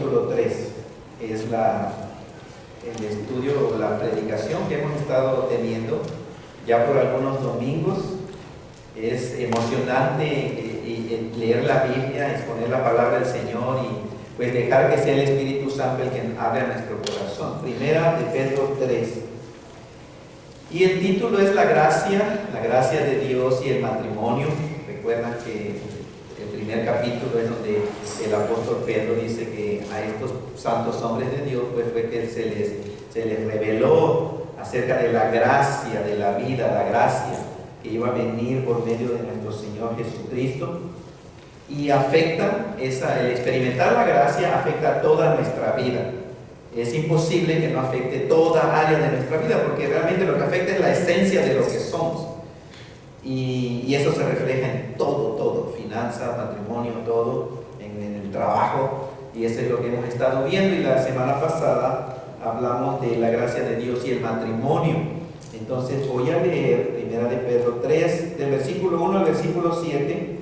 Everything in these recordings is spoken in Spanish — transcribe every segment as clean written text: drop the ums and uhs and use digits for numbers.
capítulo 3. Es el estudio, la predicación que hemos estado teniendo ya por algunos domingos. Es emocionante leer la Biblia, exponer la palabra del Señor y pues dejar que sea el Espíritu Santo el que hable a nuestro corazón. Primera de Pedro 3. Y el título es la gracia de Dios y el matrimonio. Recuerdan que el primer capítulo es donde el apóstol Pedro dice que a estos santos hombres de Dios pues fue que se les reveló acerca de la gracia, de la vida, la gracia que iba a venir por medio de nuestro Señor Jesucristo. Y el experimentar la gracia afecta toda nuestra vida. Es imposible que no afecte toda área de nuestra vida, porque realmente lo que afecta es la esencia de lo que somos. Y eso se refleja en todo, finanzas, matrimonio, todo, en el trabajo. Y eso es lo que hemos estado viendo. Y la semana pasada hablamos de la gracia de Dios y el matrimonio. Entonces voy a leer Primera de Pedro 3, del versículo 1 al versículo 7.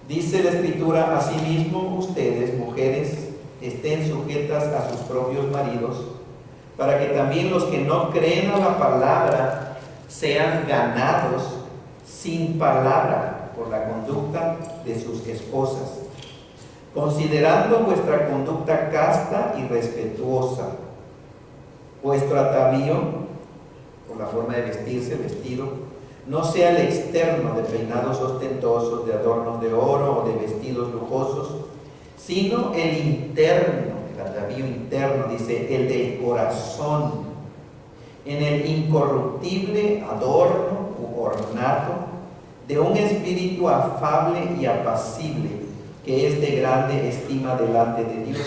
Dice la Escritura: asimismo ustedes, mujeres, estén sujetas a sus propios maridos, para que también los que no creen a la palabra sean ganados sin palabra por la conducta de sus esposas, considerando vuestra conducta casta y respetuosa, vuestro atavío, por la forma de vestirse, vestido, no sea el externo de peinados ostentosos, de adornos de oro o de vestidos lujosos, sino el interno, el atavío interno, dice, el del corazón, en el incorruptible adorno u ornato de un espíritu afable y apacible, que es de grande estima delante de Dios.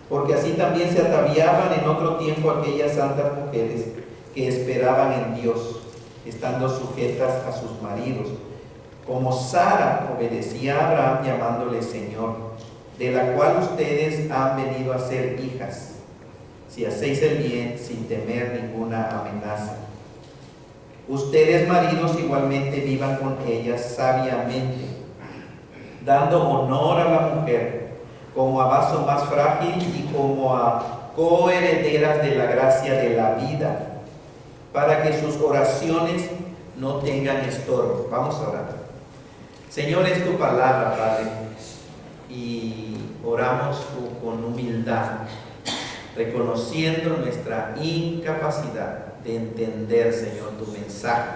Porque así también se ataviaban en otro tiempo aquellas santas mujeres que esperaban en Dios, estando sujetas a sus maridos, como Sara obedecía a Abraham llamándole Señor, de la cual ustedes han venido a ser hijas, si hacéis el bien sin temer ninguna amenaza. Ustedes, maridos, igualmente vivan con ellas sabiamente, dando honor a la mujer como a vaso más frágil y como a coherederas de la gracia de la vida, para que sus oraciones no tengan estorbo. Vamos a orar. Señor, es tu palabra, Padre, y oramos con humildad, reconociendo nuestra incapacidad de entender, Señor, tu mensaje,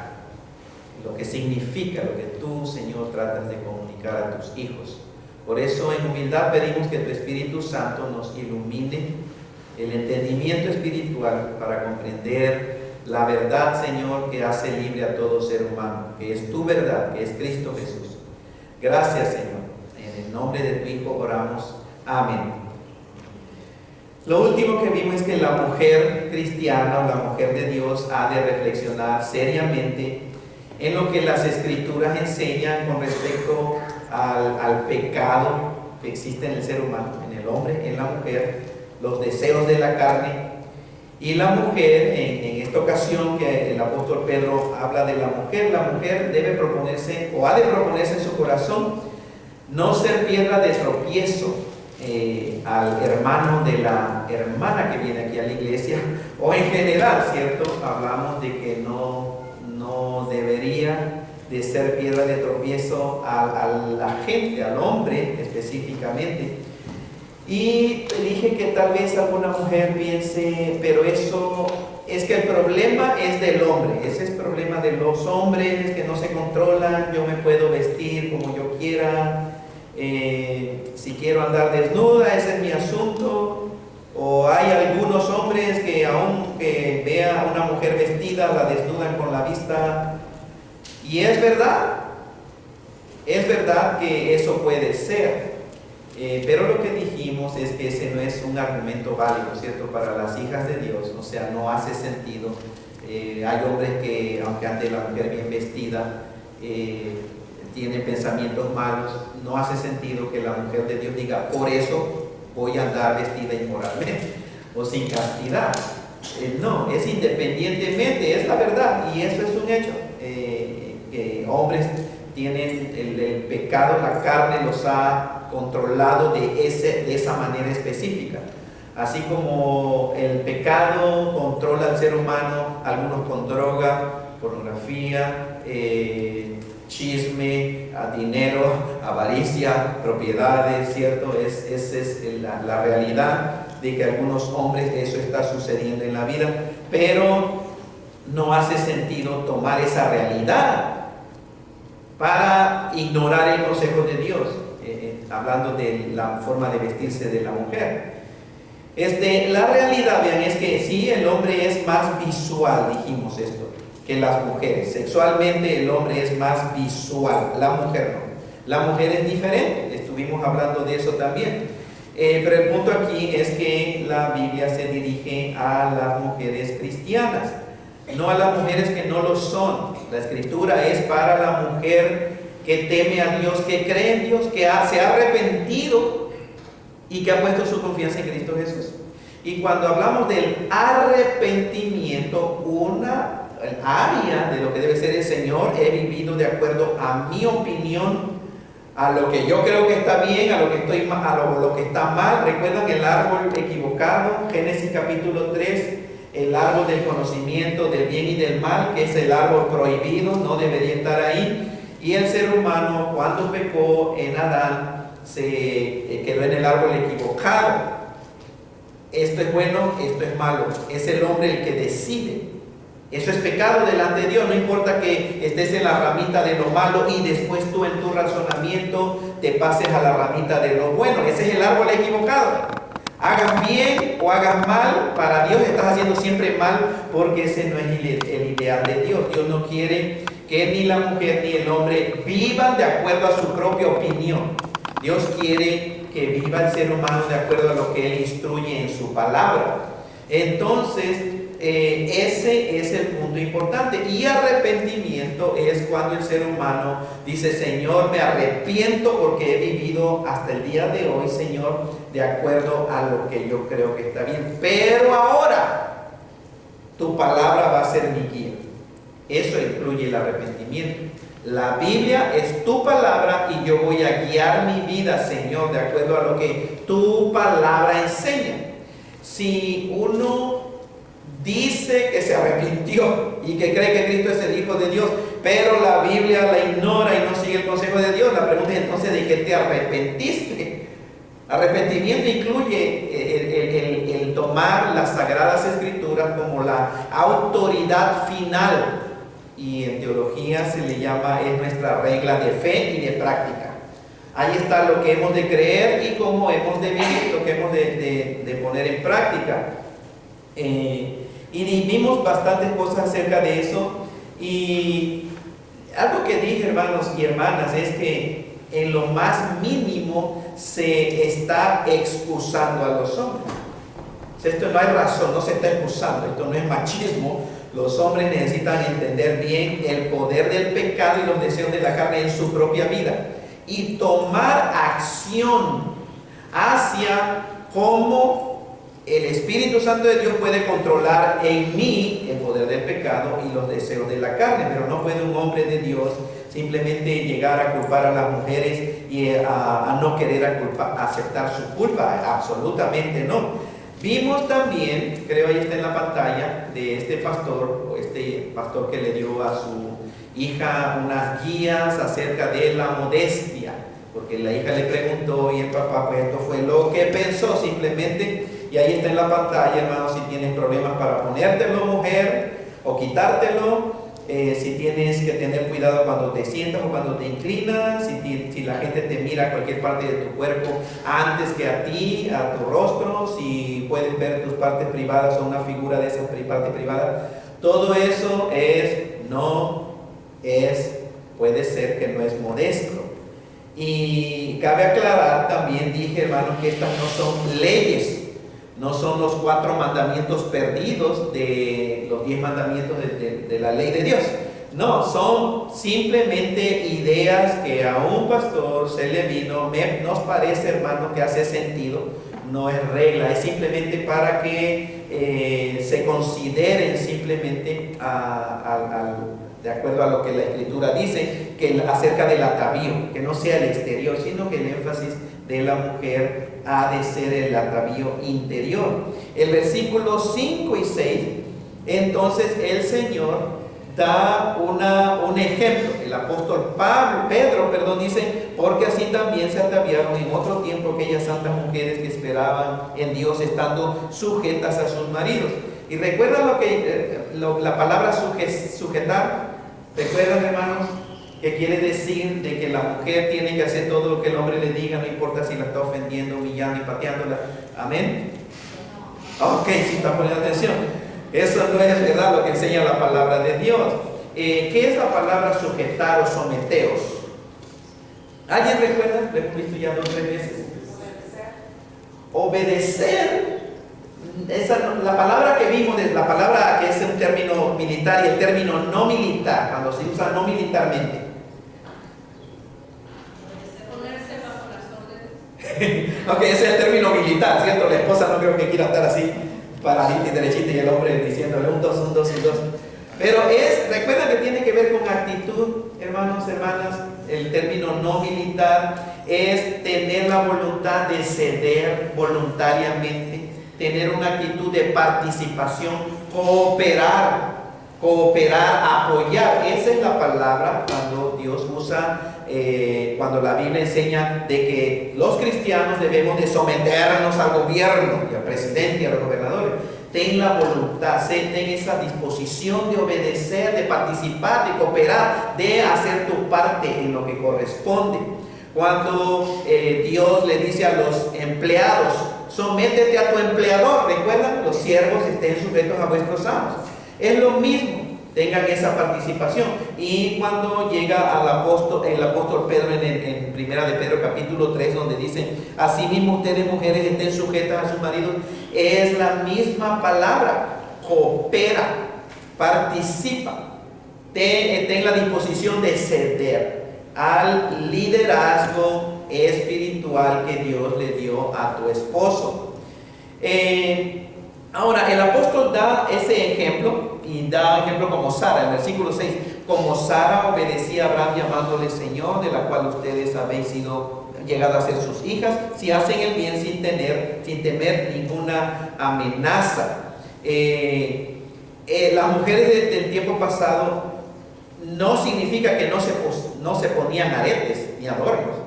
lo que significa, lo que tú, Señor, tratas de comunicar a tus hijos. Por eso, en humildad pedimos que tu Espíritu Santo nos ilumine el entendimiento espiritual para comprender la verdad, Señor, que hace libre a todo ser humano, que es tu verdad, que es Cristo Jesús. Gracias, Señor. En el nombre de tu Hijo oramos. Amén. Lo último que vimos es que la mujer cristiana o la mujer de Dios ha de reflexionar seriamente en lo que las Escrituras enseñan con respecto al pecado que existe en el ser humano, en el hombre, en la mujer, los deseos de la carne. Y la mujer, en esta ocasión que el apóstol Pedro habla de la mujer debe proponerse o ha de proponerse en su corazón no ser piedra de tropiezo al hermano de la hermana que viene aquí a la iglesia, o en general, ¿cierto? Hablamos de que no debería de ser piedra de tropiezo a la gente, al hombre específicamente. Y dije que tal vez alguna mujer piense, pero eso es que el problema es del hombre, ese es el problema de los hombres que no se controlan. Yo me puedo vestir como yo quiera, si quiero andar desnuda, ese es mi asunto. O hay algunos hombres que aunque vea a una mujer vestida, la desnudan con la vista. Y es verdad que eso puede ser. Pero lo que dijimos es que ese no es un argumento válido, ¿cierto? Para las hijas de Dios, o sea, no hace sentido. Hay hombres que, aunque ande la mujer bien vestida, tienen pensamientos malos. No hace sentido que la mujer de Dios diga, por eso voy a andar vestida inmoralmente o sin castidad. No, es independientemente, es la verdad, y eso es un hecho. Que hombres tienen el pecado, la carne los ha controlado de esa manera específica. Así como el pecado controla al ser humano, algunos con droga, pornografía, chisme, dinero, avaricia, propiedades, ¿cierto? Esa es la realidad de que algunos hombres eso está sucediendo en la vida, pero no hace sentido tomar esa realidad para ignorar el consejo de Dios, hablando de la forma de vestirse de la mujer. La realidad, vean, es que sí, el hombre es más visual, dijimos esto, que las mujeres. Sexualmente el hombre es más visual, la mujer no. La mujer es diferente, estuvimos hablando de eso también. Pero el punto aquí es que la Biblia se dirige a las mujeres cristianas, no a las mujeres que no lo son. La escritura es para la mujer que teme a Dios, que cree en Dios, que se ha arrepentido y que ha puesto su confianza en Cristo Jesús. Y cuando hablamos del arrepentimiento, una área de lo que debe ser el Señor, he vivido de acuerdo a mi opinión, a lo que yo creo que está bien, a lo que lo que está mal. ¿Recuerdan el árbol equivocado? Génesis capítulo 3, el árbol del conocimiento del bien y del mal, que es el árbol prohibido, no debería estar ahí. Y el ser humano, cuando pecó en Adán, se quedó en el árbol equivocado. Esto es bueno, esto es malo. Es el hombre el que decide. Eso es pecado delante de Dios. No importa que estés en la ramita de lo malo y después tú en tu razonamiento te pases a la ramita de lo bueno. Ese es el árbol equivocado. Hagas bien o hagas mal, para Dios estás haciendo siempre mal, porque ese no es el ideal de Dios. Dios no quiere que ni la mujer ni el hombre vivan de acuerdo a su propia opinión. Dios quiere que viva el ser humano de acuerdo a lo que Él instruye en su palabra. Entonces, ese es el punto importante. Y arrepentimiento es cuando el ser humano dice: Señor, me arrepiento porque he vivido hasta el día de hoy, Señor, de acuerdo a lo que yo creo que está bien, pero ahora tu palabra va a ser mi guía. Eso incluye el arrepentimiento. La Biblia es tu palabra y yo voy a guiar mi vida, Señor, de acuerdo a lo que tu palabra enseña. Si uno dice que se arrepintió y que cree que Cristo es el Hijo de Dios, pero la Biblia la ignora y no sigue el consejo de Dios, la pregunta es entonces: ¿de qué te arrepentiste? Arrepentimiento incluye el tomar las Sagradas Escrituras como la autoridad final, y en teología se le llama, es nuestra regla de fe y de práctica. Ahí está lo que hemos de creer y cómo hemos de vivir, lo que hemos de poner en práctica. Y vimos bastantes cosas acerca de eso, y algo que dije, hermanos y hermanas, es que en lo más mínimo se está excusando a los hombres. Esto no hay razón, no se está excusando, esto no es machismo. Los hombres necesitan entender bien el poder del pecado y los deseos de la carne en su propia vida y tomar acción hacia cómo el Espíritu Santo de Dios puede controlar en mí el poder del pecado y los deseos de la carne. Pero no puede un hombre de Dios simplemente llegar a culpar a las mujeres y a no querer aceptar su culpa. Absolutamente no. Vimos también, creo ahí está en la pantalla, de este pastor que le dio a su hija unas guías acerca de la modestia, porque la hija le preguntó y el papá, pues esto fue lo que pensó simplemente. Y ahí está en la pantalla, hermano, si tienes problemas para ponértelo, mujer, o quitártelo, si tienes que tener cuidado cuando te sientas o cuando te inclinas, si la gente te mira a cualquier parte de tu cuerpo antes que a ti, a tu rostro, si puedes ver tus partes privadas o una figura de esas partes privadas. Todo eso puede ser que no es modesto. Y cabe aclarar también, dije, hermano, que estas no son leyes. No son los 4 mandamientos perdidos de los 10 mandamientos de la ley de Dios. No, son simplemente ideas que a un pastor se le vino. Nos parece, hermano, que hace sentido. No es regla, es simplemente para que se consideren simplemente de acuerdo a lo que la Escritura dice, que acerca del atavío, que no sea el exterior, sino que el énfasis de la mujer ha de ser el atavío interior. El versículo 5 y 6, entonces el Señor da un ejemplo. El apóstol Pedro, dice, porque así también se ataviaron en otro tiempo aquellas santas mujeres que esperaban en Dios, estando sujetas a sus maridos. Y recuerdan la palabra sujetar. ¿Recuerdan, hermanos? Que quiere decir de que la mujer tiene que hacer todo lo que el hombre le diga, no importa si la está ofendiendo, humillando y pateándola. Amén. Ok, si está poniendo atención. Eso no es verdad lo que enseña la palabra de Dios. ¿Qué es la palabra sujetar o someteos? ¿Alguien recuerda? Lo hemos visto ya 2 o 3 veces. Obedecer. La palabra que vimos es la palabra que es un término militar y el término no militar, cuando se usa no militarmente. Ponerse bajo las órdenes. Ok, ese es el término militar, ¿cierto? La esposa no creo que quiera estar así, paradita y derechita, y el hombre diciéndole 1, 2, 1, 2 y 2. Pero recuerda que tiene que ver con actitud, hermanos, hermanas. El término no militar es tener la voluntad de ceder voluntariamente, tener una actitud de participación, cooperar, apoyar. Esa es la palabra cuando Dios usa, cuando la Biblia enseña de que los cristianos debemos de someternos al gobierno y al presidente y a los gobernadores. Ten la voluntad, ten esa disposición de obedecer, de participar, de cooperar, de hacer tu parte en lo que corresponde. Cuando Dios le dice a los empleados, sométete a tu empleador. ¿Recuerdan? Los siervos estén sujetos a vuestros amos. Es lo mismo, tengan esa participación. Y cuando llega el apóstol Pedro en Primera de Pedro capítulo 3, donde dice, asimismo ustedes mujeres estén sujetas a sus maridos, es la misma palabra, coopera, participa, ten la disposición de ceder al liderazgo espiritual que Dios le dio a tu esposo. Ahora, el apóstol da ese ejemplo, y da ejemplo como Sara, en el versículo 6, como Sara obedecía a Abraham llamándole Señor, de la cual ustedes habéis sido llegado a ser sus hijas, si hacen el bien sin temer ninguna amenaza. Las mujeres del tiempo pasado no significa que no se ponían aretes ni adornos.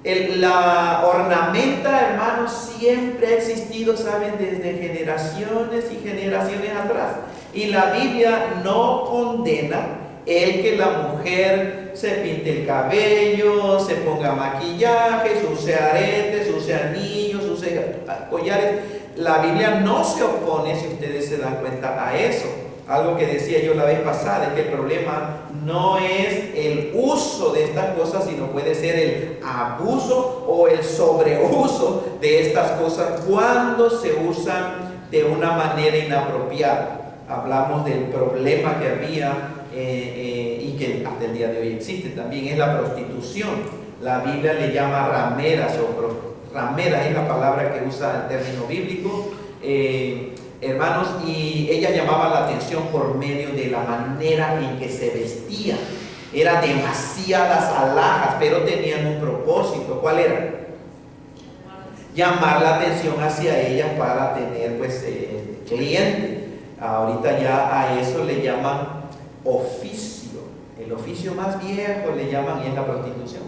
La ornamenta, hermanos, siempre ha existido, ¿saben? Desde generaciones y generaciones atrás. Y la Biblia no condena el que la mujer se pinte el cabello, se ponga maquillaje, use aretes, use anillos, use collares. La Biblia no se opone, si ustedes se dan cuenta, a eso. Algo que decía yo la vez pasada, es que el problema no es el uso de estas cosas, sino puede ser el abuso o el sobreuso de estas cosas cuando se usan de una manera inapropiada. Hablamos del problema que había y que hasta el día de hoy existe también, es la prostitución. La Biblia le llama rameras ramera es la palabra que usa el término bíblico. Hermanos, y ella llamaba la atención por medio de la manera en que se vestía. Eran demasiadas alhajas, pero tenían un propósito. ¿Cuál era? Llamar la atención hacia ella para tener cliente. Ahorita ya a eso le llaman oficio. El oficio más viejo le llaman, y es la prostitución.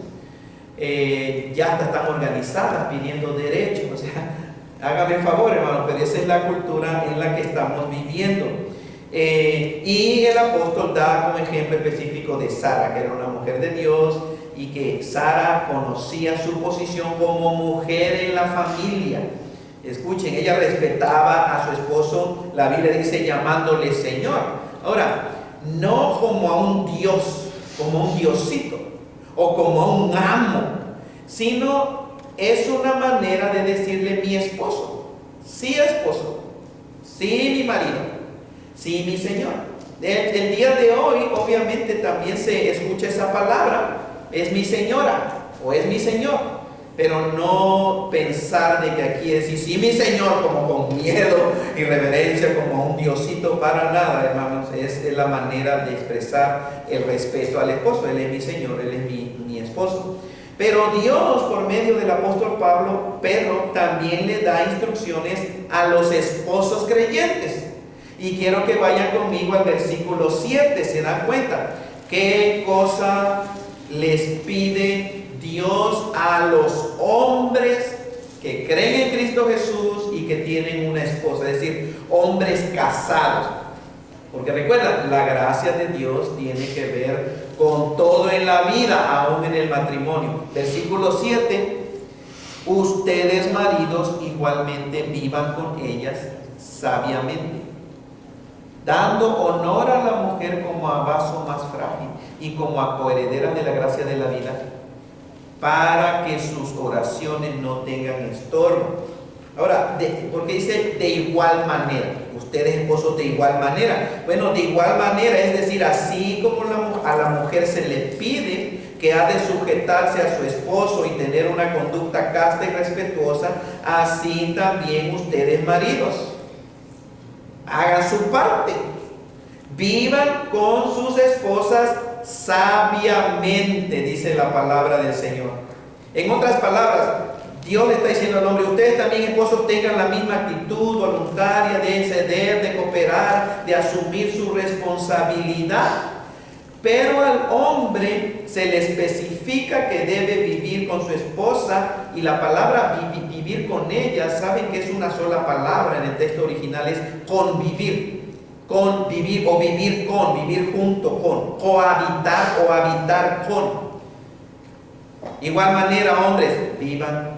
Ya hasta están organizadas pidiendo derechos, o sea, hágame el favor, hermano, pero esa es la cultura en la que estamos viviendo. Y el apóstol da como ejemplo específico de Sara, que era una mujer de Dios, y que Sara conocía su posición como mujer en la familia. Escuchen, ella respetaba a su esposo, la Biblia dice llamándole Señor. Ahora, no como a un Dios, como un diosito, o como a un amo, sino es una manera de decirle mi esposo, sí esposo, sí mi marido, sí mi Señor. El día de hoy obviamente también se escucha esa palabra, es mi señora o es mi Señor, pero no pensar de que aquí decir sí mi Señor como con miedo y reverencia como un diosito, para nada, hermanos. Es la manera de expresar el respeto al esposo. Él es mi Señor, él es mi esposo. Pero Dios, por medio del apóstol Pedro, también le da instrucciones a los esposos creyentes. Y quiero que vayan conmigo al versículo 7, ¿se dan cuenta? ¿Qué cosa les pide Dios a los hombres que creen en Cristo Jesús y que tienen una esposa? Es decir, hombres casados. Porque recuerda, la gracia de Dios tiene que ver con todo en la vida, aún en el matrimonio. Versículo 7, ustedes maridos igualmente vivan con ellas sabiamente, dando honor a la mujer como a vaso más frágil y como a coheredera de la gracia de la vida, para que sus oraciones no tengan estorbo. Ahora, ¿por qué dice de igual manera? Ustedes esposos de igual manera. Bueno, de igual manera, es decir, así como a la mujer se le pide que ha de sujetarse a su esposo y tener una conducta casta y respetuosa, así también ustedes maridos hagan su parte. Vivan con sus esposas sabiamente, dice la palabra del Señor. En otras palabras, Dios le está diciendo al hombre, ustedes también esposos tengan la misma actitud voluntaria de ceder, de cooperar, de asumir su responsabilidad. Pero al hombre se le especifica que debe vivir con su esposa, y la palabra vivir con ella, saben que es una sola palabra en el texto original, es convivir, convivir o vivir con, vivir junto con, cohabitar o habitar con. Igual manera, hombres,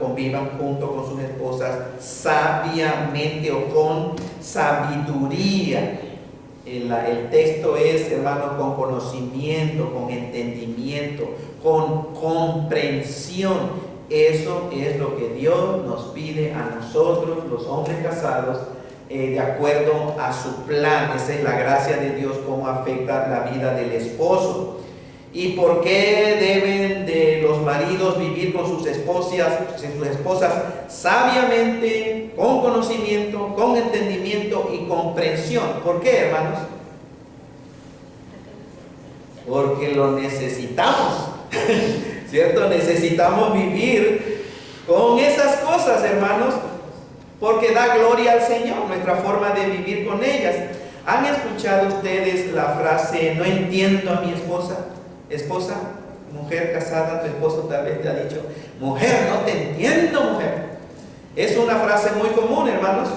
convivan junto con sus esposas sabiamente o con sabiduría. El texto es, hermanos, con conocimiento, con entendimiento, con comprensión. Eso es lo que Dios nos pide a nosotros, los hombres casados, de acuerdo a su plan. Esa es la gracia de Dios, cómo afecta la vida del esposo. ¿Y por qué deben de los maridos vivir con sus esposas sabiamente, con conocimiento, con entendimiento y comprensión? ¿Por qué, hermanos? Porque lo necesitamos, ¿cierto? Necesitamos vivir con esas cosas, hermanos, porque da gloria al Señor, nuestra forma de vivir con ellas. ¿Han escuchado ustedes la frase, no entiendo a mi esposa? Esposa, mujer casada, tu esposo tal vez te ha dicho, mujer, no te entiendo, mujer. Es una frase muy común, hermanos.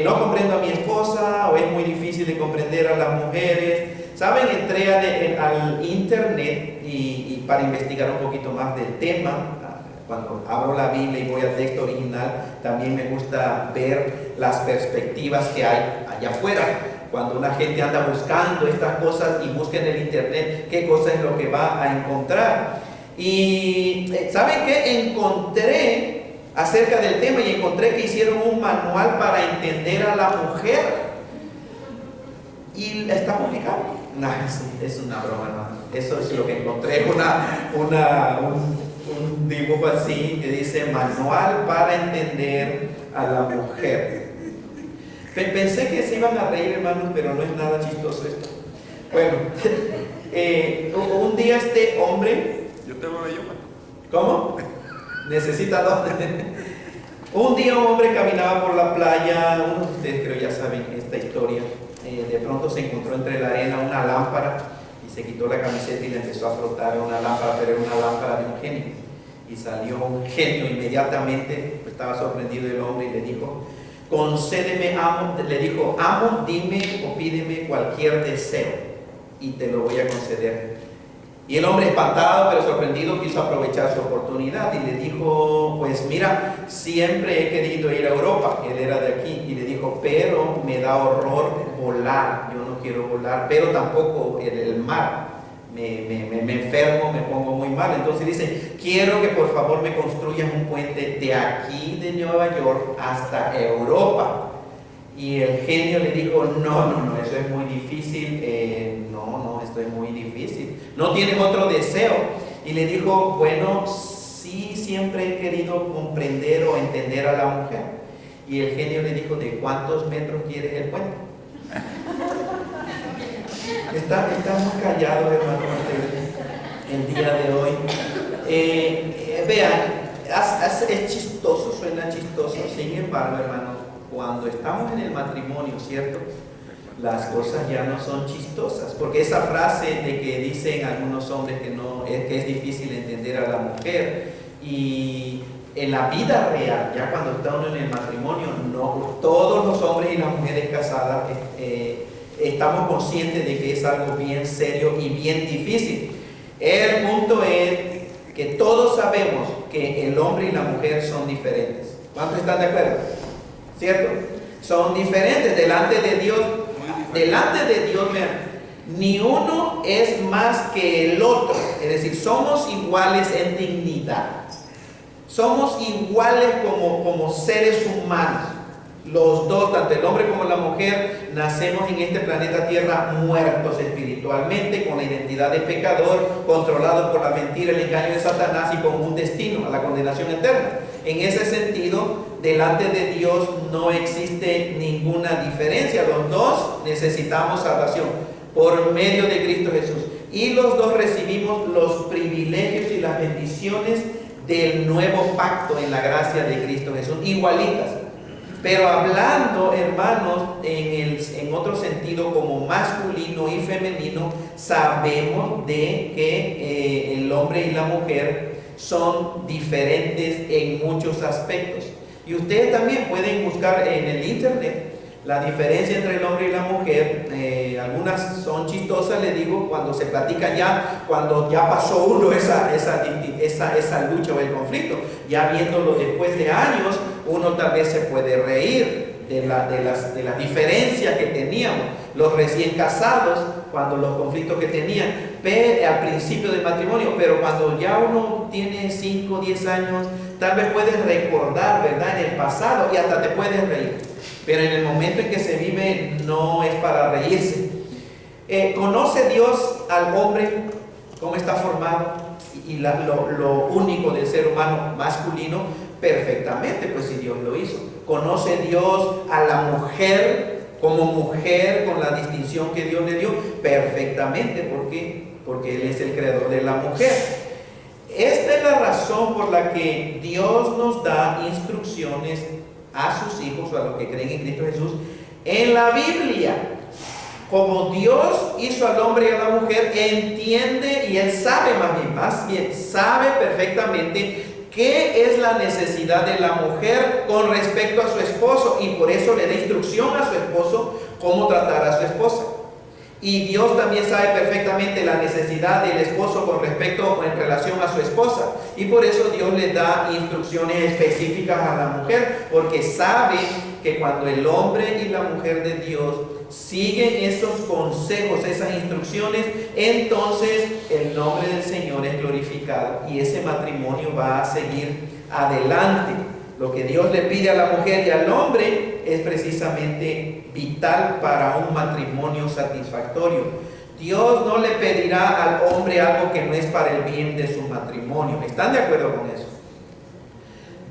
No comprendo a mi esposa, o es muy difícil de comprender a las mujeres. Saben, entré al internet y para investigar un poquito más del tema. Cuando abro la Biblia y voy al texto original, también me gusta ver las perspectivas que hay allá afuera. Cuando una gente anda buscando estas cosas y busca en el internet qué cosa es lo que va a encontrar. Y ¿saben qué? Encontré acerca del tema y encontré que hicieron un manual para entender a la mujer. Y está publicado. No, es una broma, hermano. Eso es lo que encontré, un dibujo así que dice manual para entender a la mujer. Pensé que se iban a reír, hermanos, pero no es nada chistoso esto. Bueno, un día este hombre... Yo tengo una llama. ¿Cómo? Necesita dos. Un día un hombre caminaba por la playa, uno de ustedes creo ya saben esta historia. De pronto se encontró entre la arena una lámpara y se quitó la camiseta y le empezó a frotar una lámpara, pero era una lámpara de un genio. Y salió un genio inmediatamente, estaba sorprendido el hombre y le dijo, concédeme, amo, le dijo, amo, dime o pídeme cualquier deseo y te lo voy a conceder. Y el hombre, espantado pero sorprendido, quiso aprovechar su oportunidad y le dijo, pues mira, siempre he querido ir a Europa. Él era de aquí y le dijo, pero me da horror volar, yo no quiero volar, pero tampoco el mar. Me enfermo, me pongo muy mal. Entonces dice, quiero que por favor me construyas un puente de aquí de Nueva York hasta Europa. Y el genio le dijo, no, eso es muy difícil, no, esto es muy difícil. ¿No tienes otro deseo? Y le dijo, bueno, sí, siempre he querido comprender o entender a la mujer. Y el genio le dijo, ¿de cuántos metros quieres el puente? Estamos callados, hermano, el día de hoy. Vean, es chistoso, suena chistoso. Sin embargo, hermanos, cuando estamos en el matrimonio, ¿cierto? Las cosas ya no son chistosas, porque esa frase de que dicen algunos hombres que es difícil entender a la mujer, y en la vida real, ya cuando está uno en el matrimonio, no todos los hombres y las mujeres casadas estamos conscientes de que es algo bien serio y bien difícil. El punto es que todos sabemos que el hombre y la mujer son diferentes. ¿Cuántos están de acuerdo? ¿Cierto? Son diferentes delante de Dios. Delante de Dios, vean, ni uno es más que el otro. Es decir, somos iguales en dignidad. Somos iguales como seres humanos. Los dos, tanto el hombre como la mujer, nacemos en este planeta Tierra muertos espiritualmente, con la identidad de pecador, controlados por la mentira, el engaño de Satanás y con un destino a la condenación eterna. En ese sentido, delante de Dios no existe ninguna diferencia. Los dos necesitamos salvación por medio de Cristo Jesús. Y los dos recibimos los privilegios y las bendiciones del nuevo pacto en la gracia de Cristo Jesús, igualitas. Pero hablando, hermanos, en otro sentido como masculino y femenino, sabemos de que el hombre y la mujer son diferentes en muchos aspectos. Y ustedes también pueden buscar en el internet la diferencia entre el hombre y la mujer. Algunas son chistosas, les digo, cuando se platican ya, cuando ya pasó uno esa lucha o el conflicto. Ya viéndolo después de años, uno tal vez se puede reír de las diferencias que teníamos. Los recién casados, cuando los conflictos que tenían al principio del matrimonio, pero cuando ya uno tiene 5 o 10 años, tal vez puedes recordar, ¿verdad?, en el pasado y hasta te puedes reír. Pero en el momento en que se vive no es para reírse. ¿Conoce Dios al hombre cómo está formado y lo único del ser humano masculino? Perfectamente, pues si Dios lo hizo. ¿Conoce Dios a la mujer como mujer con la distinción que Dios le dio? Perfectamente. ¿Por qué? Porque Él es el creador de la mujer. Esta es la razón por la que Dios nos da instrucciones a sus hijos o a los que creen en Cristo Jesús en la Biblia. Como Dios hizo al hombre y a la mujer, entiende y Él sabe más bien sabe perfectamente qué es la necesidad de la mujer con respecto a su esposo, y por eso le da instrucción a su esposo cómo tratar a su esposa. Y Dios también sabe perfectamente la necesidad del esposo con respecto o en relación a su esposa, y por eso Dios le da instrucciones específicas a la mujer, porque sabe que cuando el hombre y la mujer de Dios siguen esos consejos, esas instrucciones, entonces el nombre del Señor es glorificado y ese matrimonio va a seguir adelante. Lo que Dios le pide a la mujer y al hombre es precisamente vital para un matrimonio satisfactorio. Dios no le pedirá al hombre algo que no es para el bien de su matrimonio. ¿Están de acuerdo con eso?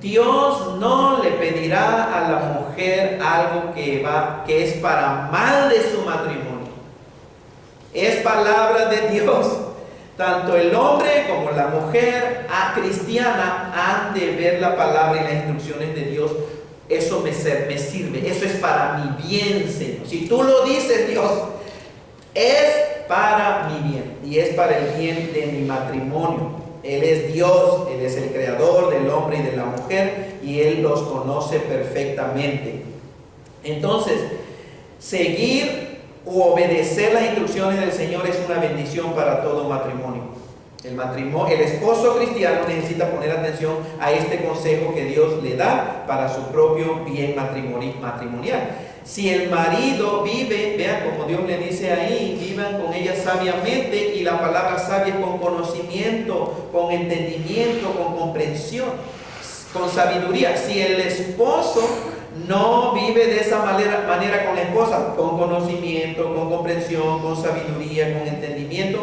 Dios no le pedirá a la mujer algo que es para mal de su matrimonio. Es palabra de Dios. Tanto el hombre como la mujer cristiana han de ver la palabra y las instrucciones de Dios. Eso me sirve, eso es para mi bien, Señor. Si tú lo dices, Dios, es para mi bien y es para el bien de mi matrimonio. Él es Dios, Él es el creador del hombre y de la mujer, y Él los conoce perfectamente. Entonces, seguir u obedecer las instrucciones del Señor es una bendición para todo matrimonio. El esposo cristiano necesita poner atención a este consejo que Dios le da para su propio bien matrimonial. Si el marido vive, vean como Dios le dice ahí, vivan con ella sabiamente, y la palabra sabia es con conocimiento, con entendimiento, con comprensión, con sabiduría. Si el esposo no vive de esa manera con la esposa, con conocimiento, con comprensión, con sabiduría, con entendimiento,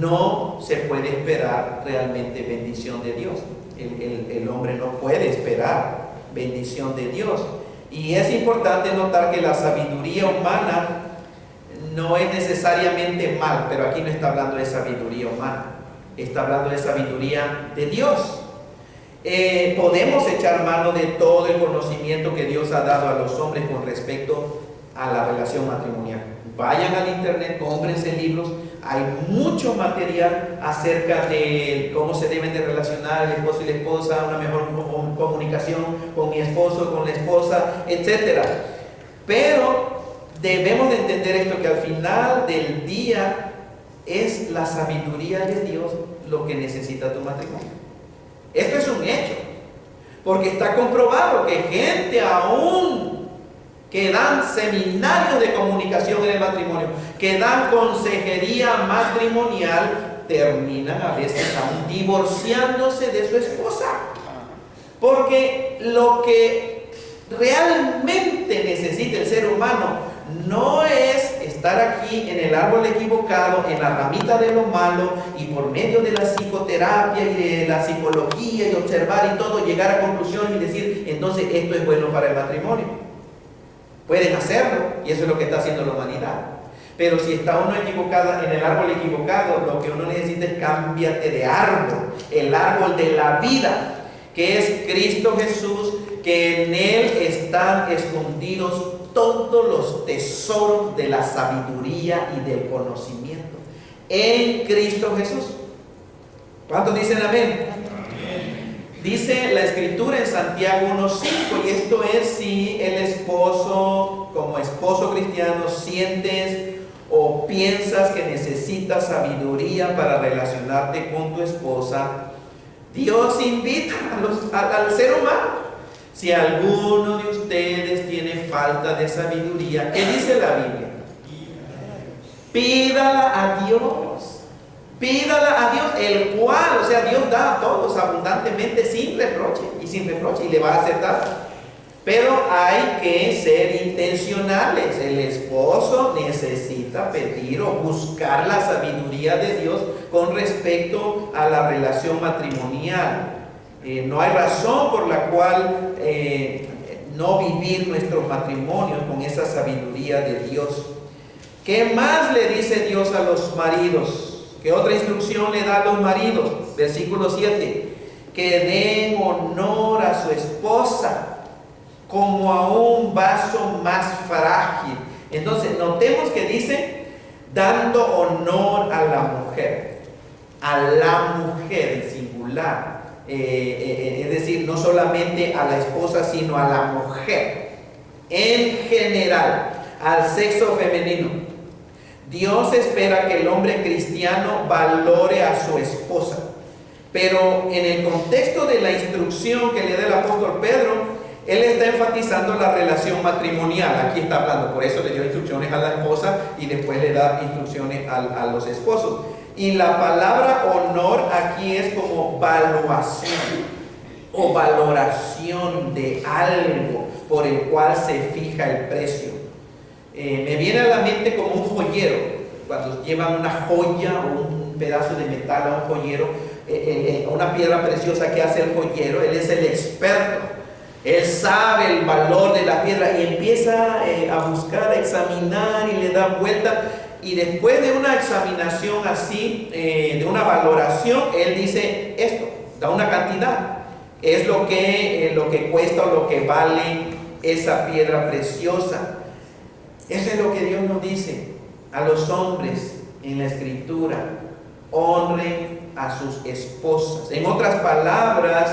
no se puede esperar realmente bendición de Dios. El hombre no puede esperar bendición de Dios. Y es importante notar que la sabiduría humana no es necesariamente mal, pero aquí no está hablando de sabiduría humana. está hablando de sabiduría de Dios. Podemos echar mano de todo el conocimiento que Dios ha dado a los hombres con respecto a la relación matrimonial. Vayan al internet, cómprense libros, hay mucho material acerca de cómo se deben de relacionar el esposo y la esposa, una mejor comunicación con mi esposo, con la esposa, etc. Pero debemos de entender esto, que al final del día es la sabiduría de Dios lo que necesita tu matrimonio. Esto es un hecho, porque está comprobado que gente aún que dan seminarios de comunicación en el matrimonio, que dan consejería matrimonial, terminan a veces aún divorciándose de su esposa. Porque lo que realmente necesita el ser humano no es estar aquí en el árbol equivocado, en la ramita de lo malo, y por medio de la psicoterapia y de la psicología y observar y todo, llegar a conclusiones y decir, entonces esto es bueno para el matrimonio. Pueden hacerlo, y eso es lo que está haciendo la humanidad. Pero si está uno equivocado, en el árbol equivocado, lo que uno necesita es cámbiate de árbol, el árbol de la vida, que es Cristo Jesús, que en Él están escondidos todos los tesoros de la sabiduría y del conocimiento. En Cristo Jesús. ¿Cuántos dicen amén? Dice la escritura en Santiago 1:5, y esto es si el esposo, como esposo cristiano, sientes o piensas que necesitas sabiduría para relacionarte con tu esposa. Dios invita al ser humano. Si alguno de ustedes tiene falta de sabiduría, ¿qué dice la Biblia? Pídala a Dios. Pídala a Dios, el cual, o sea, Dios da a todos abundantemente sin reproche, y le va a aceptar. Pero hay que ser intencionales. El esposo necesita pedir o buscar la sabiduría de Dios con respecto a la relación matrimonial. No hay razón por la cual no vivir nuestros matrimonios con esa sabiduría de Dios. ¿Qué más le dice Dios a los maridos? ¿Qué otra instrucción le da a los maridos? Versículo 7. Que den honor a su esposa como a un vaso más frágil. Entonces, notemos que dice, dando honor a la mujer. A la mujer en singular. Es decir, no solamente a la esposa, sino a la mujer. En general, al sexo femenino. Dios espera que el hombre cristiano valore a su esposa. Pero en el contexto de la instrucción que le da el apóstol Pedro, él está enfatizando la relación matrimonial. Aquí está hablando, por eso le dio instrucciones a la esposa y después le da instrucciones a los esposos. Y la palabra honor aquí es como valuación o valoración de algo por el cual se fija el precio. Me viene a la mente como un joyero, cuando llevan una joya o un pedazo de metal a un joyero, una piedra preciosa que hace el joyero, él es el experto, él sabe el valor de la piedra y empieza a buscar, a examinar y le da vuelta, y después de una examinación así, de una valoración, él dice esto, da una cantidad, es lo que cuesta o lo que vale esa piedra preciosa. Eso es lo que Dios nos dice a los hombres en la escritura: honren a sus esposas. En otras palabras,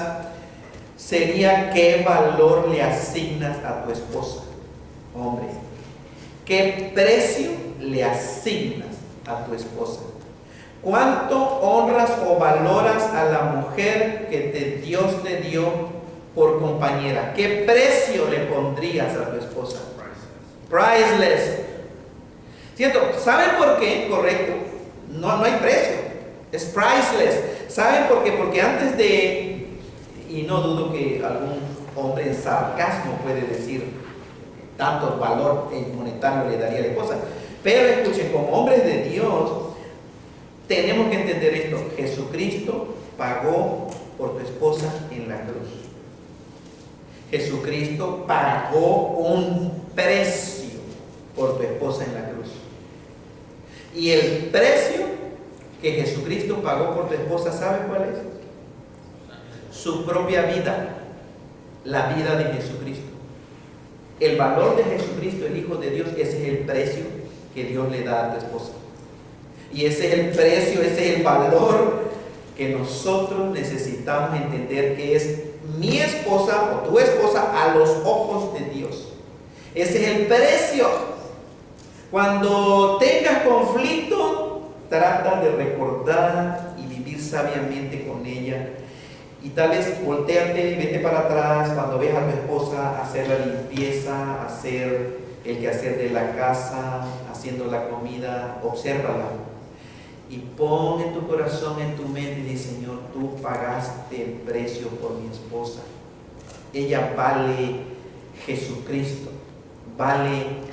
sería qué valor le asignas a tu esposa, hombre. ¿Qué precio le asignas a tu esposa? ¿Cuánto honras o valoras a la mujer que Dios te dio por compañera? ¿Qué precio le pondrías a tu esposa? Priceless. ¿Cierto? ¿Saben por qué? Correcto. No hay precio. Es priceless. ¿Saben por qué? Porque antes de, y no dudo que algún hombre en sarcasmo puede decir tanto valor monetario le daría a la esposa, pero escuchen, como hombres de Dios tenemos que entender esto: Jesucristo pagó por tu esposa en la cruz. Jesucristo pagó un precio por tu esposa en la cruz. Y el precio que Jesucristo pagó por tu esposa, ¿sabe cuál es? Su propia vida, la vida de Jesucristo. El valor de Jesucristo, el Hijo de Dios, ese es el precio que Dios le da a tu esposa. Y ese es el precio, ese es el valor que nosotros necesitamos entender, que es mi esposa o tu esposa a los ojos de Dios. Ese es el precio. Cuando tengas conflicto, trata de recordar y vivir sabiamente con ella. Y tal vez volteate, vete para atrás cuando veas a tu esposa hacer la limpieza, hacer el quehacer de la casa, haciendo la comida, obsérvala. Y pon en tu corazón, en tu mente, y dice: Señor, tú pagaste el precio por mi esposa. Ella vale Jesucristo, vale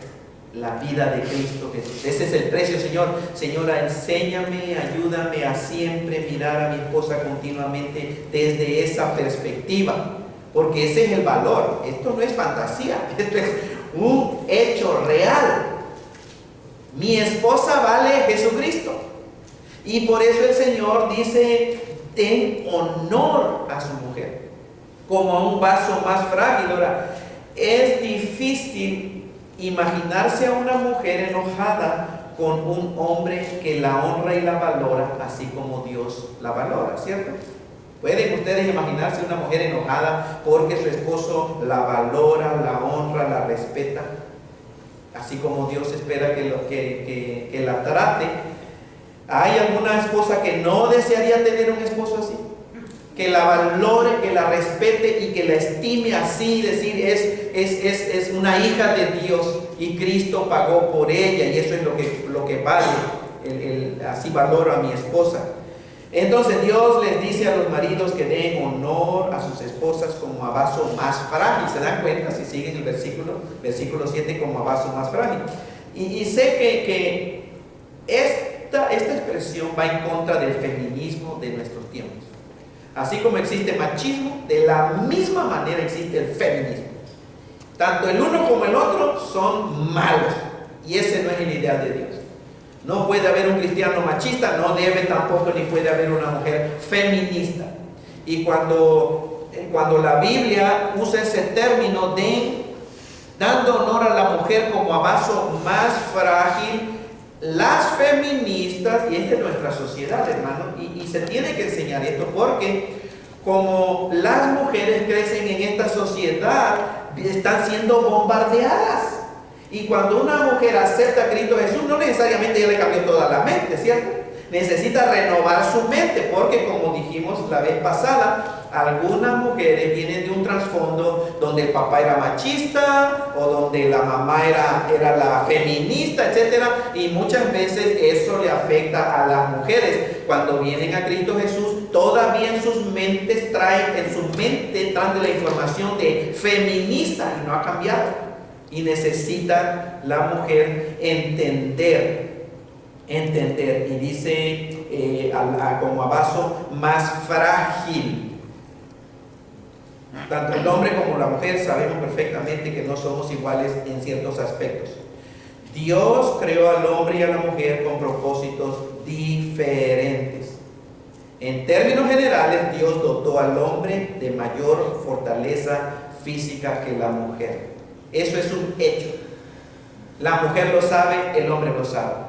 la vida de Cristo Jesús. Ese es el precio, Señor. Señora, enséñame, ayúdame a siempre mirar a mi esposa continuamente desde esa perspectiva, porque ese es el valor. Esto no es fantasía, esto es un hecho real. Mi esposa vale Jesucristo. Y por eso el Señor dice: ten honor a su mujer, como a un vaso más frágil. Ahora, es difícil imaginarse a una mujer enojada con un hombre que la honra y la valora, así como Dios la valora, ¿cierto? ¿Pueden ustedes imaginarse una mujer enojada porque su esposo la valora, la honra, la respeta, así como Dios espera que la trate? ¿Hay alguna esposa que no desearía tener un esposo así? Que la valore, que la respete y que la estime así, decir, es una hija de Dios y Cristo pagó por ella, y eso es lo que vale, así valoro a mi esposa. Entonces Dios les dice a los maridos que den honor a sus esposas como a vaso más frágil. ¿Se dan cuenta? Si siguen el versículo 7, como a vaso más frágil. Y sé que esta expresión va en contra del feminismo de nuestros tiempos. Así como existe machismo, de la misma manera existe el feminismo. Tanto el uno como el otro son malos, y ese no es el ideal de Dios. No puede haber un cristiano machista, no debe tampoco, ni puede haber una mujer feminista. Y cuando la Biblia usa ese término de dando honor a la mujer como a vaso más frágil, las feministas, y esta es nuestra sociedad, hermano, y se tiene que enseñar esto, porque como las mujeres crecen en esta sociedad, están siendo bombardeadas. Y cuando una mujer acepta a Cristo Jesús, no necesariamente ya le cambió toda la mente, ¿cierto? Necesita renovar su mente, porque como dijimos la vez pasada, algunas mujeres vienen de un trasfondo donde el papá era machista, o donde la mamá era la feminista, etc. Y muchas veces eso le afecta a las mujeres. Cuando vienen a Cristo Jesús, todavía en sus mentes traen la información de feminista, y no ha cambiado. Y necesita la mujer entender, y dice como a vaso más frágil. Tanto el hombre como la mujer sabemos perfectamente que no somos iguales en ciertos aspectos. Dios creó al hombre y a la mujer con propósitos diferentes. En términos generales, Dios dotó al hombre de mayor fortaleza física que la mujer. Eso es un hecho. La mujer lo sabe, el hombre lo sabe.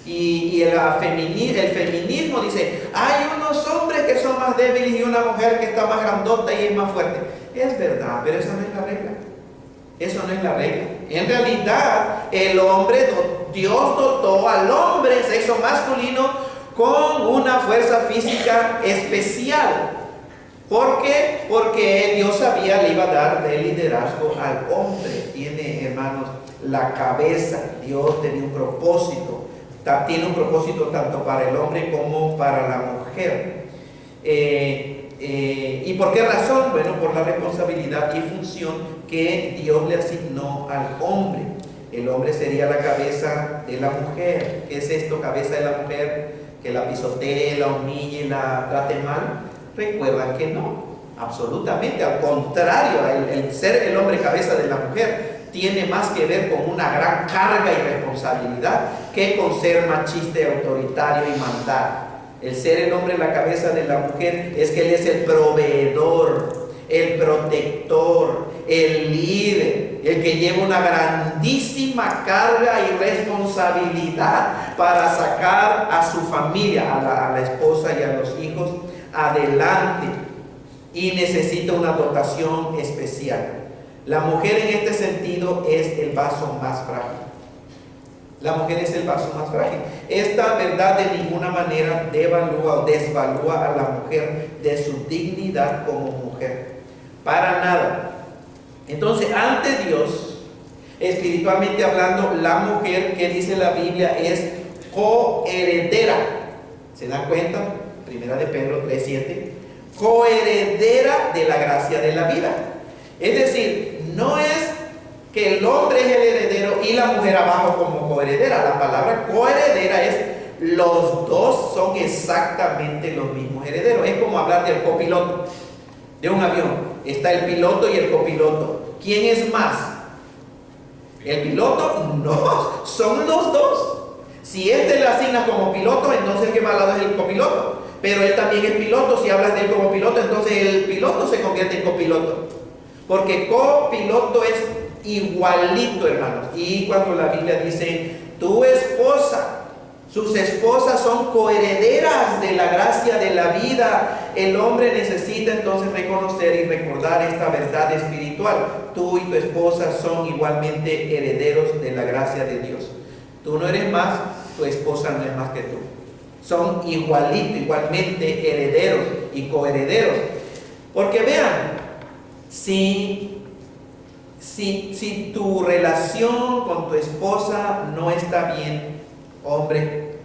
Y el feminismo dice: hay unos hombres que son más débiles y una mujer que está más grandota y es más fuerte. Es verdad, pero esa no es la regla. Eso no es la regla. En realidad, Dios dotó al hombre, sexo masculino, con una fuerza física especial. ¿Por qué? Porque Dios sabía, le iba a dar el liderazgo al hombre. Tiene, hermanos, la cabeza. Dios tenía un propósito. Tiene un propósito tanto para el hombre como para la mujer. ¿Y por qué razón? Bueno, por la responsabilidad y función que Dios le asignó al hombre. El hombre sería la cabeza de la mujer. ¿Qué es esto, cabeza de la mujer? Que la pisotee, la humille, la trate mal. Recuerda que no, absolutamente al contrario. El ser el hombre cabeza de la mujer tiene más que ver con una gran carga y responsabilidad que con ser machista y autoritario y mandar. El ser el hombre la cabeza de la mujer es que él es el proveedor, el protector, el líder, el que lleva una grandísima carga y responsabilidad para sacar a su familia, a la esposa y a los hijos adelante, y necesita una dotación especial. La mujer en este sentido es el vaso más frágil. La mujer es el vaso más frágil. Esta verdad de ninguna manera devalúa o desvalúa a la mujer de su dignidad como mujer. Para nada. Entonces, ante Dios, espiritualmente hablando, la mujer, que dice la Biblia, es coheredera. ¿Se dan cuenta? Primera de Pedro 3:7. Coheredera de la gracia de la vida. Es decir, no es que el hombre es el heredero y la mujer abajo como coheredera. La palabra coheredera es los dos son exactamente los mismos herederos. Es como hablar del copiloto de un avión. Está el piloto y el copiloto. ¿Quién es más? ¿El piloto? No, son los dos. Si este le asigna como piloto, entonces el que va al lado es el copiloto. Pero él también es piloto. Si hablas de él como piloto, entonces el piloto se convierte en copiloto. Porque copiloto es igualito, hermanos. Y cuando la Biblia dice, tu esposa, sus esposas son coherederas de la gracia de la vida, el hombre necesita entonces reconocer y recordar esta verdad espiritual. Tú y tu esposa son igualmente herederos de la gracia de Dios. Tú no eres más, tu esposa no es más que tú. Son igualmente herederos y coherederos. Porque vean, si tu relación con tu esposa no está bien, hombre,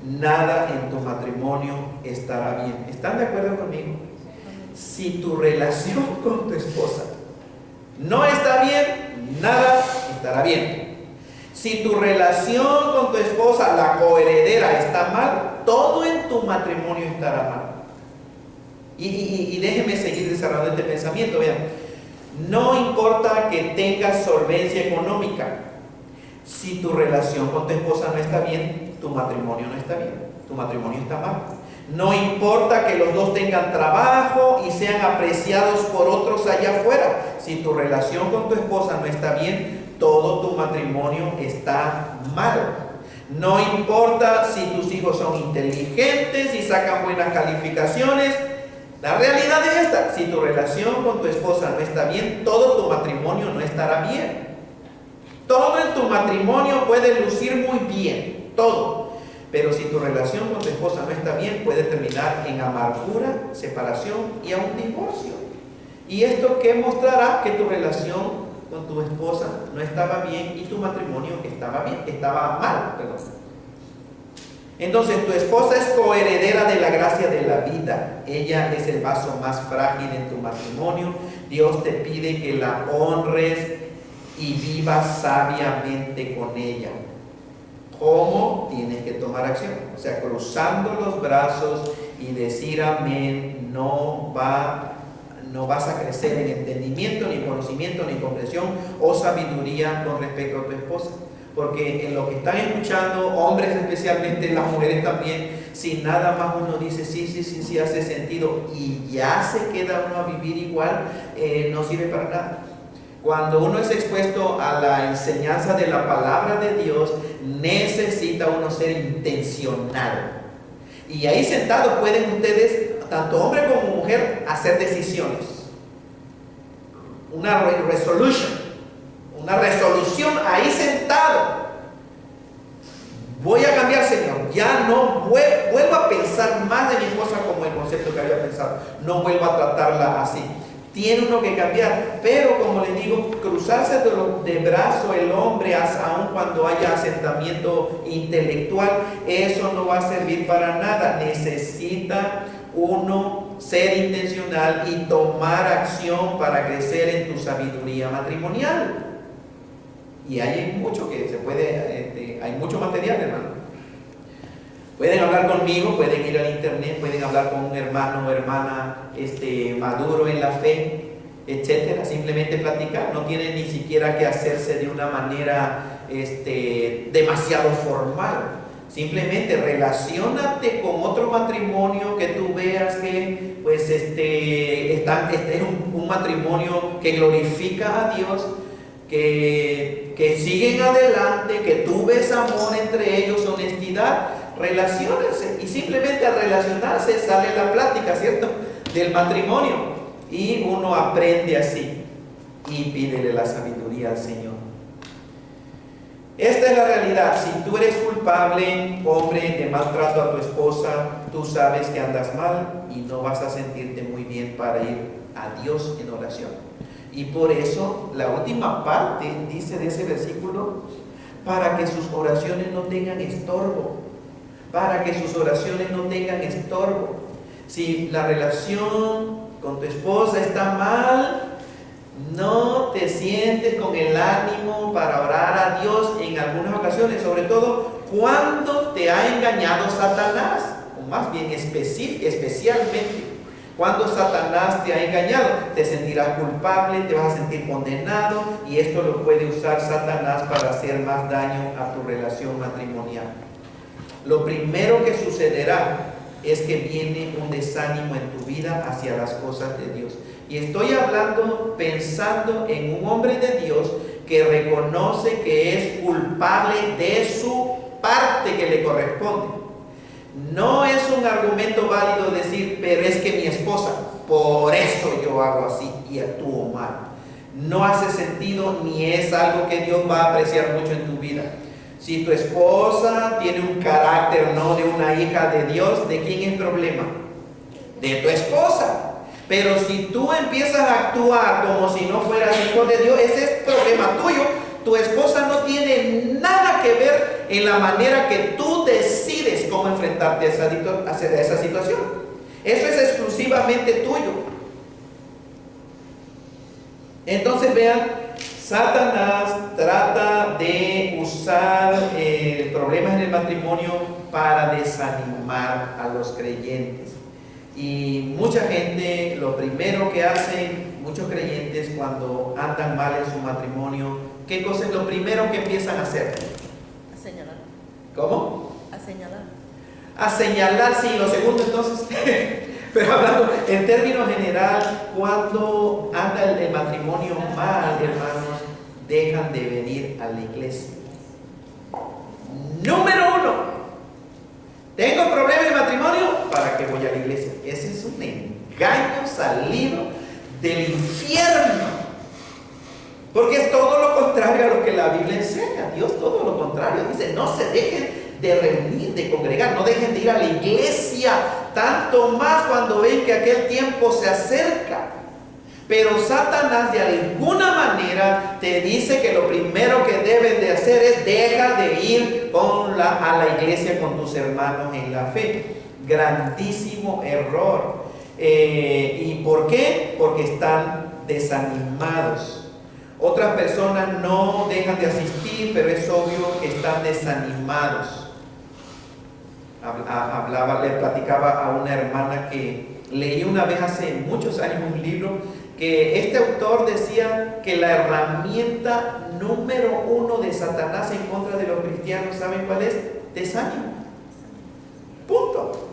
nada en tu matrimonio estará bien. ¿Están de acuerdo conmigo? Si tu relación con tu esposa no está bien, nada estará bien. Si tu relación con tu esposa, la coheredera, está mal, todo en tu matrimonio estará mal. Y déjenme seguir desarrollando este pensamiento. Vean, no importa que tengas solvencia económica, si tu relación con tu esposa no está bien, tu matrimonio no está bien, tu matrimonio está mal. No importa que los dos tengan trabajo y sean apreciados por otros allá afuera, si tu relación con tu esposa no está bien, todo tu matrimonio está mal. No importa si tus hijos son inteligentes y sacan buenas calificaciones, la realidad es esta: si tu relación con tu esposa no está bien, todo tu matrimonio no estará bien. Todo en tu matrimonio puede lucir muy bien, todo. Pero si tu relación con tu esposa no está bien, puede terminar en amargura, separación y aún divorcio. ¿Y esto qué mostrará? Que tu relación con tu esposa no estaba bien y tu matrimonio estaba mal, perdón. Entonces, tu esposa es coheredera de la gracia de la vida. Ella es el vaso más frágil en tu matrimonio. Dios te pide que la honres y vivas sabiamente con ella. ¿Cómo? Tienes que tomar acción. O sea, cruzando los brazos y decir amén. No vas a crecer en entendimiento, ni conocimiento, ni comprensión o sabiduría con respecto a tu esposa. Porque en lo que están escuchando, hombres especialmente, las mujeres también, si nada más uno dice sí, hace sentido y ya se queda uno a vivir igual, no sirve para nada. Cuando uno es expuesto a la enseñanza de la palabra de Dios, necesita uno ser intencional. Y ahí sentados pueden ustedes, tanto hombre como mujer, hacer decisiones. Una resolución ahí sentado. Voy a cambiar, Señor. Ya no vuelvo a pensar más de mi esposa como el concepto que había pensado. No vuelvo a tratarla así. Tiene uno que cambiar, pero como les digo, cruzarse de brazo el hombre, aun cuando haya asentamiento intelectual, eso no va a servir para nada. Necesita uno ser intencional y tomar acción para crecer en tu sabiduría matrimonial. Y hay mucho que se puede, hay mucho material, hermano. Pueden hablar conmigo, pueden ir al internet, pueden hablar con un hermano o hermana maduro en la fe, etcétera. Simplemente platicar, no tienen ni siquiera que hacerse de una manera demasiado formal. Simplemente relaciónate con otro matrimonio que tú veas que pues este es un matrimonio que glorifica a Dios, que siguen adelante, que tú ves amor entre ellos, honestidad. Relaciónense, y simplemente al relacionarse sale la plática, ¿cierto?, del matrimonio, y uno aprende así y pídele la sabiduría al Señor. Esta es la realidad. Si tú eres culpable, hombre, de maltrato a tu esposa, tú sabes que andas mal y no vas a sentirte muy bien para ir a Dios en oración. Y por eso la última parte dice de ese versículo: para que sus oraciones no tengan estorbo. Para que sus oraciones no tengan estorbo. Si la relación con tu esposa está mal, no te sientes con el ánimo para orar a Dios en algunas ocasiones, sobre todo cuando te ha engañado Satanás, o más bien especialmente cuando Satanás te ha engañado. Te sentirás culpable, te vas a sentir condenado, y esto lo puede usar Satanás para hacer más daño a tu relación matrimonial. Lo primero que sucederá es que viene un desánimo en tu vida hacia las cosas de Dios. Y estoy hablando pensando en un hombre de Dios que reconoce que es culpable de su parte que le corresponde. No es un argumento válido decir, pero es que mi esposa, por eso yo hago así y actúo mal. No hace sentido, ni es algo que Dios va a apreciar mucho en tu vida. Si tu esposa tiene un carácter no de una hija de Dios, ¿de quién es problema? De tu esposa. Pero si tú empiezas a actuar como si no fueras hijo de Dios, ese es problema tuyo. Tu esposa no tiene nada que ver en la manera que tú decides cómo enfrentarte a esa situación. Eso es exclusivamente tuyo. Entonces vean, Satanás trata de usar problemas en el matrimonio para desanimar a los creyentes. Y mucha gente, lo primero que hacen muchos creyentes cuando andan mal en su matrimonio, ¿qué cosa es lo primero que empiezan a hacer? A señalar. ¿Cómo? A señalar. A señalar, sí, lo segundo entonces. Pero hablando en términos general, cuando anda el matrimonio mal, hermanos, dejan de venir a la iglesia. Número 1, tengo problemas de matrimonio, ¿para qué voy a la iglesia? Ese es un engaño salido del infierno, porque es todo lo contrario a lo que la Biblia enseña. Dios todo lo contrario dice: no se dejen de reunir, de congregar, no dejen de ir a la iglesia, tanto más cuando ven que aquel tiempo se acerca. Pero Satanás de alguna manera te dice que lo primero que debes de hacer es deja de ir a la iglesia con tus hermanos en la fe. Grandísimo error. ¿Y por qué? Porque están desanimados. Otras personas no dejan de asistir, pero es obvio que están desanimados. Le platicaba a una hermana que leí una vez hace muchos años un libro que este autor decía que la herramienta número 1 de Satanás en contra de los cristianos, ¿saben cuál es? Desánimo. Punto.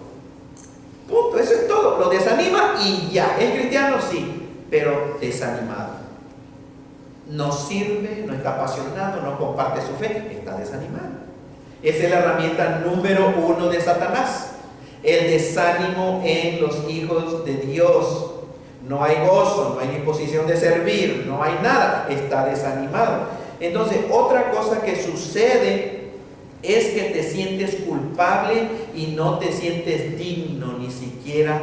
Eso es todo. Lo desanima y ya. ¿Es cristiano? Sí, pero desanimado. No sirve, no está apasionado, no comparte su fe, está desanimado. Esa es la herramienta número 1 de Satanás. El desánimo en los hijos de Dios. No hay gozo, no hay disposición de servir, no hay nada, está desanimado. Entonces, otra cosa que sucede es que te sientes culpable y no te sientes digno ni siquiera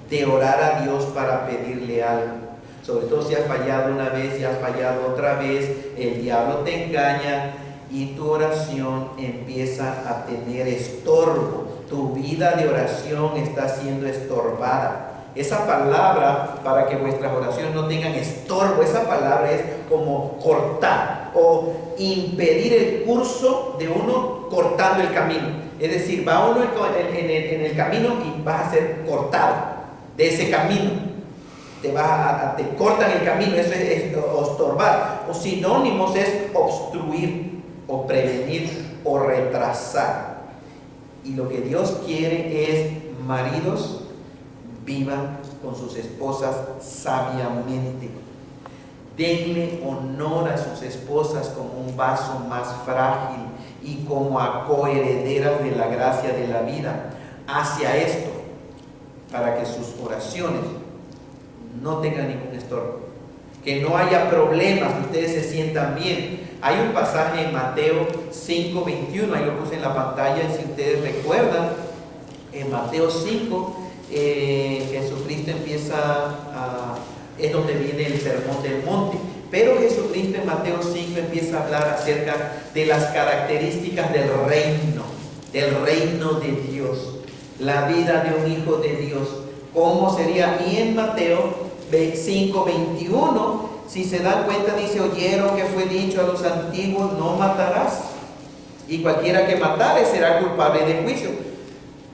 de orar a Dios para pedirle algo. Sobre todo si has fallado una vez y has fallado otra vez, el diablo te engaña y tu oración empieza a tener estorbo. Tu vida de oración está siendo estorbada. Esa palabra, para que vuestras oraciones no tengan estorbo, esa palabra es como cortar o impedir el curso de uno cortando el camino. Es decir, va uno en el camino y vas a ser cortado de ese camino. Te cortan el camino, eso es estorbar. O sinónimos es obstruir o prevenir o retrasar. Y lo que Dios quiere es maridos vivan con sus esposas sabiamente. Denle honor a sus esposas como un vaso más frágil y como a coherederas de la gracia de la vida. Hacia esto, para que sus oraciones no tengan ningún estorbo, que no haya problemas, que ustedes se sientan bien. Hay un pasaje en Mateo 5:21, ahí lo puse en la pantalla, y si ustedes recuerdan, en Mateo 5, Jesucristo es donde viene el sermón del monte, pero Jesucristo en Mateo 5 empieza a hablar acerca de las características del reino de Dios, la vida de un hijo de Dios, cómo sería. Y en Mateo 5:21, si se dan cuenta, dice: oyeron que fue dicho a los antiguos, no matarás, y cualquiera que matare será culpable de juicio.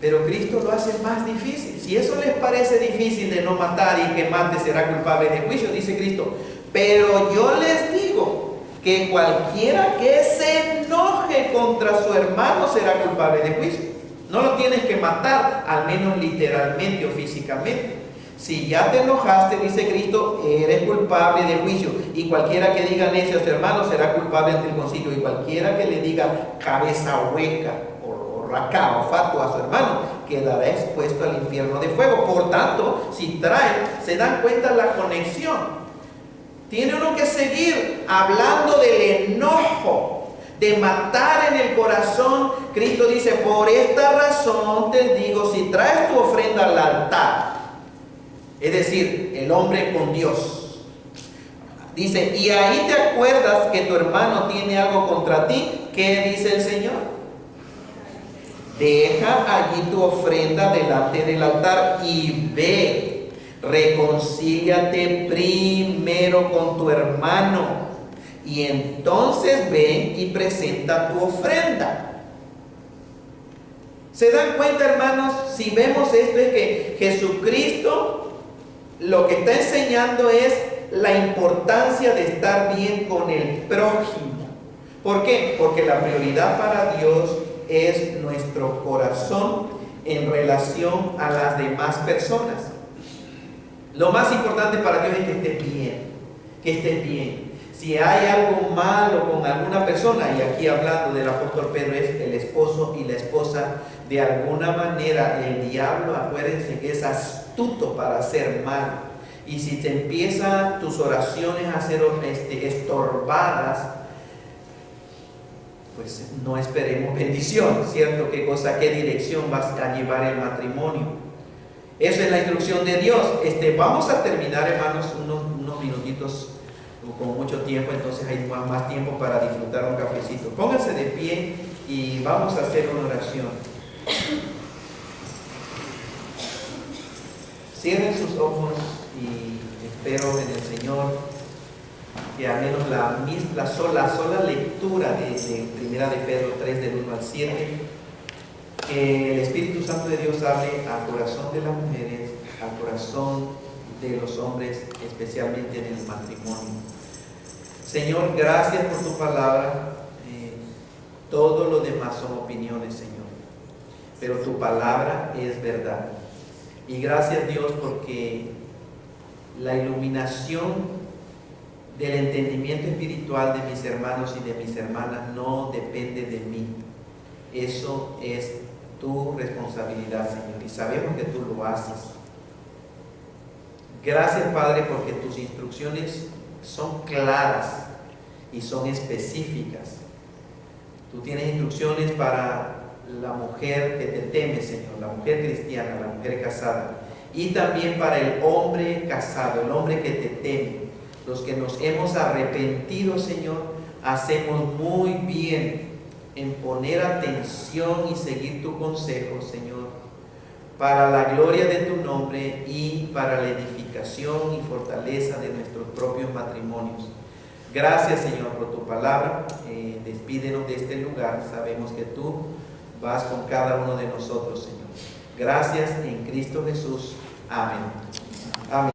Pero Cristo lo hace más difícil. Si eso les parece difícil de no matar y que mate será culpable de juicio, dice Cristo: pero yo les digo que cualquiera que se enoje contra su hermano será culpable de juicio. No lo tienes que matar, al menos literalmente o físicamente. Si ya te enojaste, dice Cristo, eres culpable de juicio. Y cualquiera que diga necio a su hermano será culpable ante el concilio. Y cualquiera que le diga cabeza hueca o racá o fato a su hermano quedará expuesto al infierno de fuego. Por tanto, si se dan cuenta la conexión. Tiene uno que seguir hablando del enojo, de matar en el corazón. Cristo dice: por esta razón te digo, si traes tu ofrenda al altar, es decir, el hombre con Dios, dice, y ahí te acuerdas que tu hermano tiene algo contra ti, ¿qué dice el Señor? Deja allí tu ofrenda delante del altar y ve, reconcíliate primero con tu hermano, y entonces ven y presenta tu ofrenda. ¿Se dan cuenta, hermanos? Si vemos esto, es que Jesucristo lo que está enseñando es la importancia de estar bien con el prójimo. ¿Por qué? Porque la prioridad para Dios es nuestro corazón en relación a las demás personas. Lo más importante para Dios es que estés bien, que estés bien. Si hay algo malo con alguna persona, y aquí hablando del apóstol Pedro, es el esposo y la esposa, de alguna manera el diablo, acuérdense que es astuto para hacer mal. Y si te empiezan tus oraciones a ser estorbadas, pues no esperemos bendición, ¿cierto? ¿Qué dirección vas a llevar el matrimonio? Esa es la instrucción de Dios. Vamos a terminar, hermanos, unos minutitos con mucho tiempo, entonces hay más tiempo para disfrutar un cafecito. Pónganse de pie y vamos a hacer una oración. Cierren sus ojos y espero en el Señor que al menos la sola lectura de Primera de Pedro 3 del 1 al 7, que el Espíritu Santo de Dios hable al corazón de las mujeres, al corazón de los hombres, especialmente en el matrimonio. Señor, gracias por tu palabra. Todo lo demás son opiniones, Señor, pero tu palabra es verdad. Y gracias, Dios, porque la iluminación del entendimiento espiritual de mis hermanos y de mis hermanas no depende de mí. Eso es tu responsabilidad, Señor, y sabemos que tú lo haces. Gracias, Padre, porque tus instrucciones son claras y son específicas. Tú tienes instrucciones para la mujer que te teme, Señor, la mujer cristiana, la mujer casada, y también para el hombre casado, el hombre que te teme. Los que nos hemos arrepentido, Señor, hacemos muy bien en poner atención y seguir tu consejo, Señor, para la gloria de tu nombre y para la edificación y fortaleza de nuestros propios matrimonios. Gracias, Señor, por tu palabra. Despídenos de este lugar. Sabemos que tú vas con cada uno de nosotros, Señor. Gracias en Cristo Jesús. Amén.